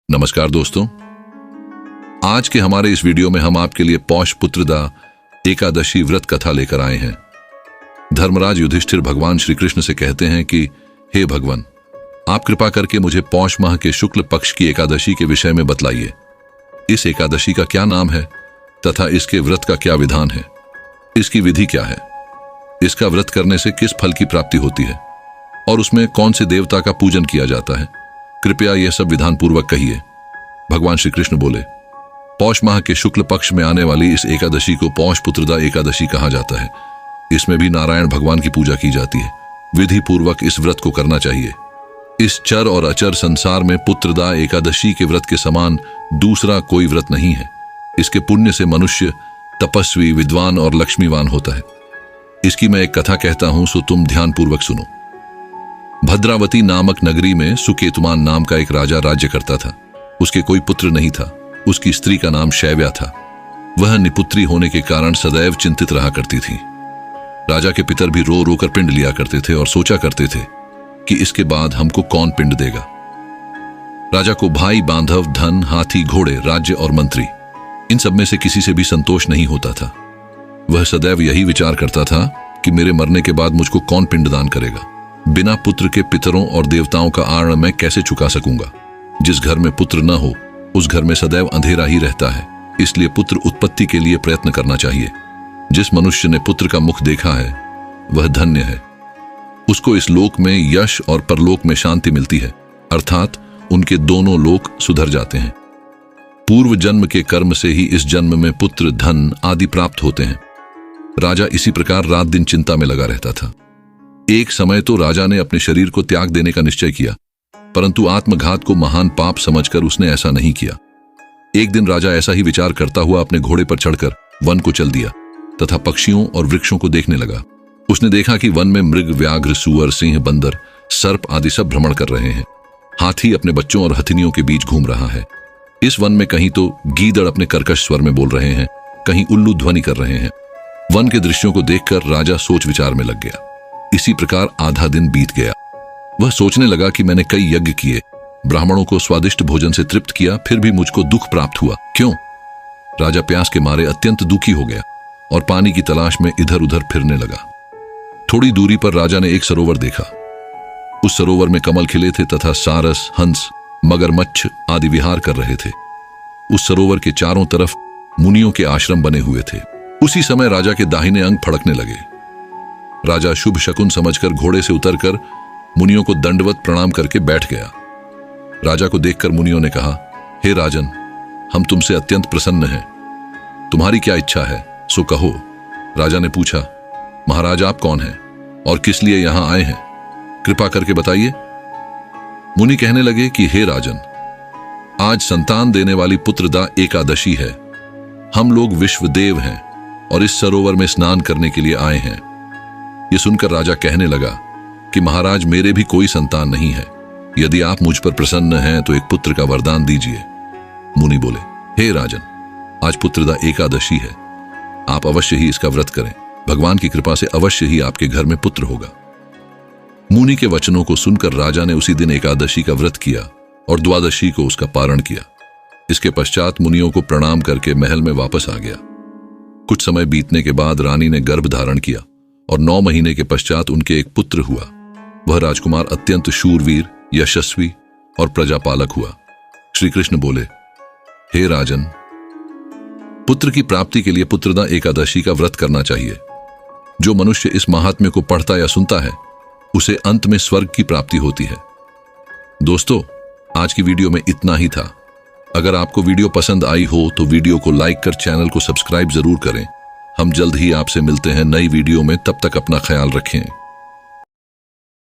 नमस्कार दोस्तों, आज के हमारे इस वीडियो में हम आपके लिए पौष पुत्रदा एकादशी व्रत कथा लेकर आए हैं। धर्मराज युधिष्ठिर भगवान श्री कृष्ण से कहते हैं कि हे भगवान, आप कृपा करके मुझे पौष माह के शुक्ल पक्ष की एकादशी के विषय में बतलाइए। इस एकादशी का क्या नाम है तथा इसके व्रत का क्या विधान है, इसकी विधि क्या है, इसका व्रत करने से किस फल की प्राप्ति होती है और उसमें कौन से देवता का पूजन किया जाता है। कृपया यह सब विधान पूर्वक कहिए। भगवान श्री कृष्ण बोले, पौष माह के शुक्ल पक्ष में आने वाली इस एकादशी को पौष पुत्रदा एकादशी कहा जाता है। इसमें भी नारायण भगवान की पूजा की जाती है। विधि पूर्वक इस व्रत को करना चाहिए। इस चर और अचर संसार में पुत्रदा एकादशी के व्रत के समान दूसरा कोई व्रत नहीं है। इसके पुण्य से मनुष्य तपस्वी, विद्वान और लक्ष्मीवान होता है। इसकी मैं एक कथा कहता हूं, सो तुम ध्यान पूर्वक सुनो। भद्रावती नामक नगरी में सुकेतुमान नाम का एक राजा राज्य करता था। उसके कोई पुत्र नहीं था। उसकी स्त्री का नाम शैव्या था। वह निपुत्री होने के कारण सदैव चिंतित रहा करती थी। राजा के पितर भी रो रो कर पिंड लिया करते थे और सोचा करते थे कि इसके बाद हमको कौन पिंड देगा। राजा को भाई, बांधव, धन, हाथी, घोड़े, राज्य और मंत्री, इन सब में से किसी से भी संतोष नहीं होता था। वह सदैव यही विचार करता था कि मेरे मरने के बाद मुझको कौन पिंडदान करेगा। बिना पुत्र के पितरों और देवताओं का आर्ण मैं कैसे चुका सकूंगा। जिस घर में पुत्र न हो उस घर में सदैव अंधेरा ही रहता है। इसलिए पुत्र उत्पत्ति के लिए प्रयत्न करना चाहिए। जिस मनुष्य ने पुत्र का मुख देखा है वह धन्य है। उसको इस लोक में यश और परलोक में शांति मिलती है, अर्थात उनके दोनों लोक सुधर जाते हैं। पूर्व जन्म के कर्म से ही इस जन्म में पुत्र, धन आदि प्राप्त होते हैं। राजा इसी प्रकार रात दिन चिंता में लगा रहता था। एक समय तो राजा ने अपने शरीर को त्याग देने का निश्चय किया, परंतु आत्मघात को महान पाप समझकर उसने ऐसा नहीं किया। एक दिन राजा ऐसा ही विचार करता हुआ अपने घोड़े पर चढ़कर वन को चल दिया तथा पक्षियों और वृक्षों को देखने लगा। उसने देखा कि वन में मृग, व्याघ्र, सूअर, सिंह, बंदर, सर्प आदि सब भ्रमण कर रहे हैं। हाथी अपने बच्चों और हथिनियों के बीच घूम रहा है। इस वन में कहीं तो गीदड़ अपने कर्कश स्वर में बोल रहे हैं, कहीं उल्लू ध्वनि कर रहे हैं। वन के दृश्यों को देखकर राजा सोच विचार में लग गया। इसी प्रकार आधा दिन बीत गया। वह सोचने लगा कि मैंने कई यज्ञ किए, ब्राह्मणों को स्वादिष्ट भोजन से तृप्त किया, फिर भी मुझको दुख प्राप्त हुआ, क्यों? राजा प्यास के मारे अत्यंत दुखी हो गया और पानी की तलाश में इधर उधर फिरने लगा। थोड़ी दूरी पर राजा ने एक सरोवर देखा। उस सरोवर में कमल खिले थे तथा सारस, हंस, मगरमच्छ आदि विहार कर रहे थे। उस सरोवर के चारों तरफ मुनियों के आश्रम बने हुए थे। उसी समय राजा के दाहिने अंग फड़कने लगे। राजा शुभ शकुन समझकर घोड़े से उतरकर मुनियों को दंडवत प्रणाम करके बैठ गया। राजा को देखकर मुनियों ने कहा, हे राजन, हम तुमसे अत्यंत प्रसन्न हैं। तुम्हारी क्या इच्छा है सो कहो। राजा ने पूछा, महाराज आप कौन हैं और किस लिए यहां आए हैं, कृपा करके बताइए। मुनि कहने लगे कि हे राजन, आज संतान देने वाली पुत्रदा एकादशी है। हम लोग विश्वदेव हैं और इस सरोवर में स्नान करने के लिए आए हैं। ये सुनकर राजा कहने लगा कि महाराज, मेरे भी कोई संतान नहीं है। यदि आप मुझ पर प्रसन्न हैं तो एक पुत्र का वरदान दीजिए। मुनि बोले, हे राजन, आज पुत्रदा एकादशी है। आप अवश्य ही इसका व्रत करें। भगवान की कृपा से अवश्य ही आपके घर में पुत्र होगा। मुनि के वचनों को सुनकर राजा ने उसी दिन एकादशी का व्रत किया और द्वादशी को उसका पारण किया। इसके पश्चात मुनियों को प्रणाम करके महल में वापस आ गया। कुछ समय बीतने के बाद रानी ने गर्भ धारण किया और 9 महीने के पश्चात उनके एक पुत्र हुआ। वह राजकुमार अत्यंत शूरवीर, यशस्वी और प्रजापालक हुआ। श्री कृष्ण बोले, हे राजन, पुत्र की प्राप्ति के लिए पुत्रदा एकादशी का व्रत करना चाहिए। जो मनुष्य इस महात्म्य को पढ़ता या सुनता है उसे अंत में स्वर्ग की प्राप्ति होती है। दोस्तों, आज की वीडियो में इतना ही था। अगर आपको वीडियो पसंद आई हो तो वीडियो को लाइक कर चैनल को सब्सक्राइब जरूर करें। हम जल्द ही आपसे मिलते हैं नई वीडियो में। तब तक अपना ख्याल रखें।